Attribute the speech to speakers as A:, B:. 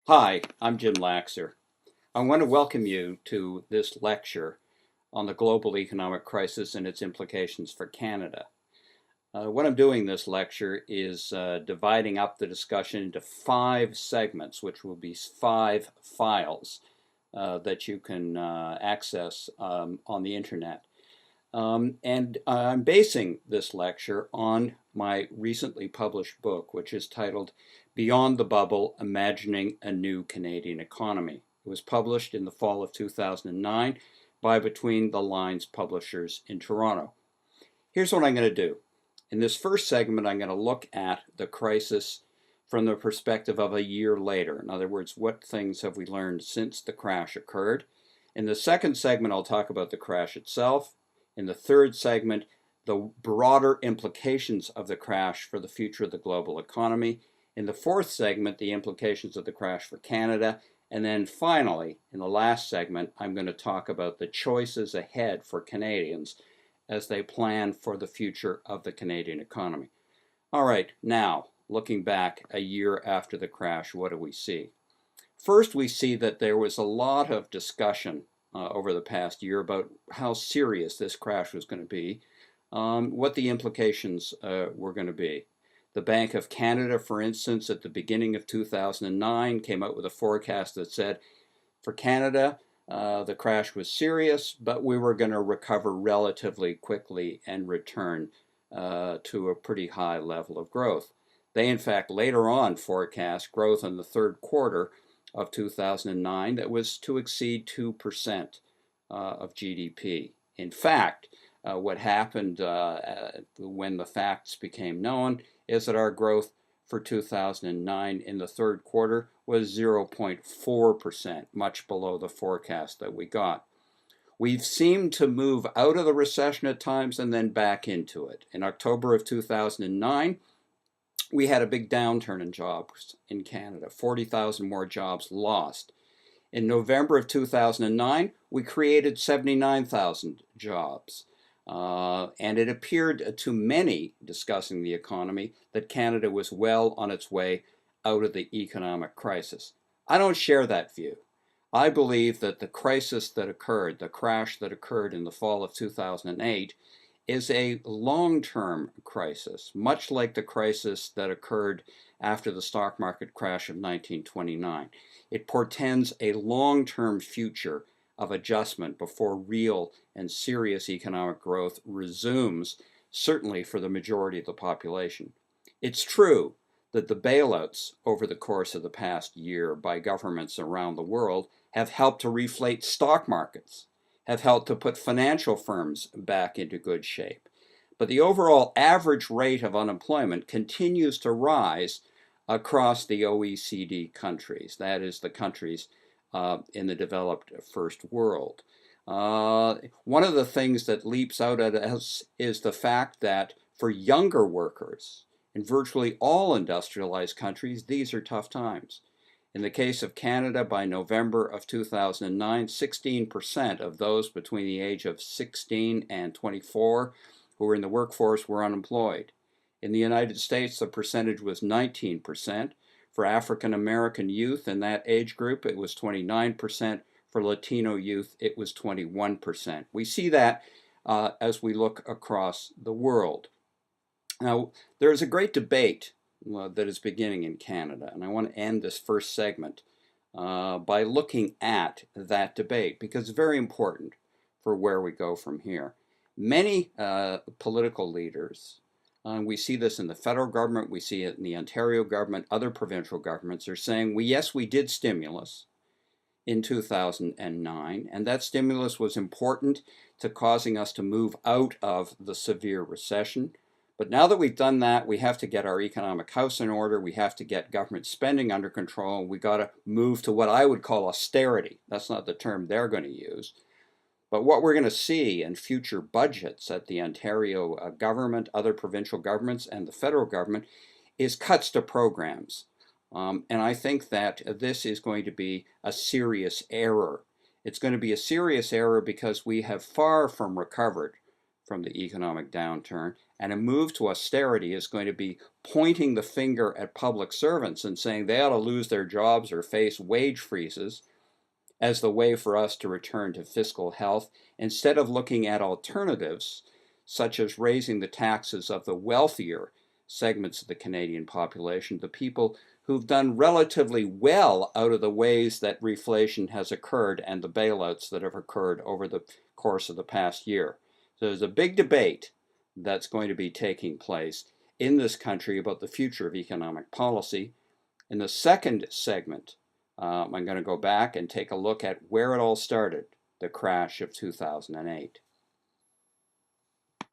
A: Hi, I'm Jim Laxer. I want to welcome you to this lecture on the global economic crisis and its implications for Canada. What I'm doing this lecture is dividing up the discussion into 5 segments, which will be 5 files that you can access on the internet. And I'm basing this lecture on my recently published book, which is titled Beyond the Bubble, Imagining a New Canadian Economy. It was published in the fall of 2009 by Between the Lines Publishers in Toronto. Here's what I'm going to do. In this first segment, I'm going to look at the crisis from the perspective of a year later. In other words, what things have we learned since the crash occurred? In the second segment, I'll talk about the crash itself. In the third segment, the broader implications of the crash for the future of the global economy. In the fourth segment, the implications of the crash for Canada. And then finally, in the last segment, I'm going to talk about the choices ahead for Canadians as they plan for the future of the Canadian economy. All right, now, looking back a year after the crash, what do we see? First, we see that there was a lot of discussion over the past year about how serious this crash was going to be, what the implications were going to be. The Bank of Canada, for instance, at the beginning of 2009 came out with a forecast that said for Canada, the crash was serious, but we were going to recover relatively quickly and return to a pretty high level of growth. They, in fact, later on forecast growth in the third quarter of 2009 that was to exceed 2% of GDP. In fact, what happened when the facts became known is that our growth for 2009 in the third quarter was 0.4%, much below the forecast that we got. We've seemed to move out of the recession at times and then back into it. In October of 2009, we had a big downturn in jobs in Canada, 40,000 more jobs lost. In November of 2009, we created 79,000 jobs. And it appeared to many discussing the economy that Canada was well on its way out of the economic crisis. I don't share that view. I believe that the crisis that occurred, the crash that occurred in the fall of 2008, is a long-term crisis, much like the crisis that occurred after the stock market crash of 1929. It portends a long-term future of adjustment before real and serious economic growth resumes, certainly for the majority of the population. It's true that the bailouts over the course of the past year by governments around the world have helped to reflate stock markets, have helped to put financial firms back into good shape. But the overall average rate of unemployment continues to rise across the OECD countries, that is, the countries in the developed first world. One of the things that leaps out at us is the fact that for younger workers in virtually all industrialized countries, these are tough times. In the case of Canada, by November of 2009, 16% of those between the age of 16 and 24 who were in the workforce were unemployed. In the United States, the percentage was 19%. For African American youth in that age group, it was 29%. For Latino youth, it was 21%. We see that as we look across the world. Now, there is a great debate that is beginning in Canada, and I want to end this first segment by looking at that debate because it's very important for where we go from here. Many political leaders, we see this in the federal government, we see it in the Ontario government, other provincial governments are saying, yes, we did stimulus in 2009, and that stimulus was important to causing us to move out of the severe recession. But now that we've done that, we have to get our economic house in order. We have to get government spending under control. We got to move to what I would call austerity. That's not the term they're going to use. But what we're going to see in future budgets at the Ontario government, other provincial governments, and the federal government is cuts to programs. And I think that this is going to be a serious error. It's going to be a serious error because we have far from recovered from the economic downturn, and a move to austerity is going to be pointing the finger at public servants and saying they ought to lose their jobs or face wage freezes as the way for us to return to fiscal health, instead of looking at alternatives such as raising the taxes of the wealthier segments of the Canadian population, the people who've done relatively well out of the ways that reflation has occurred and the bailouts that have occurred over the course of the past year. So there's a big debate that's going to be taking place in this country about the future of economic policy. In the second segment, I'm going to go back and take a look at where it all started, the crash of 2008.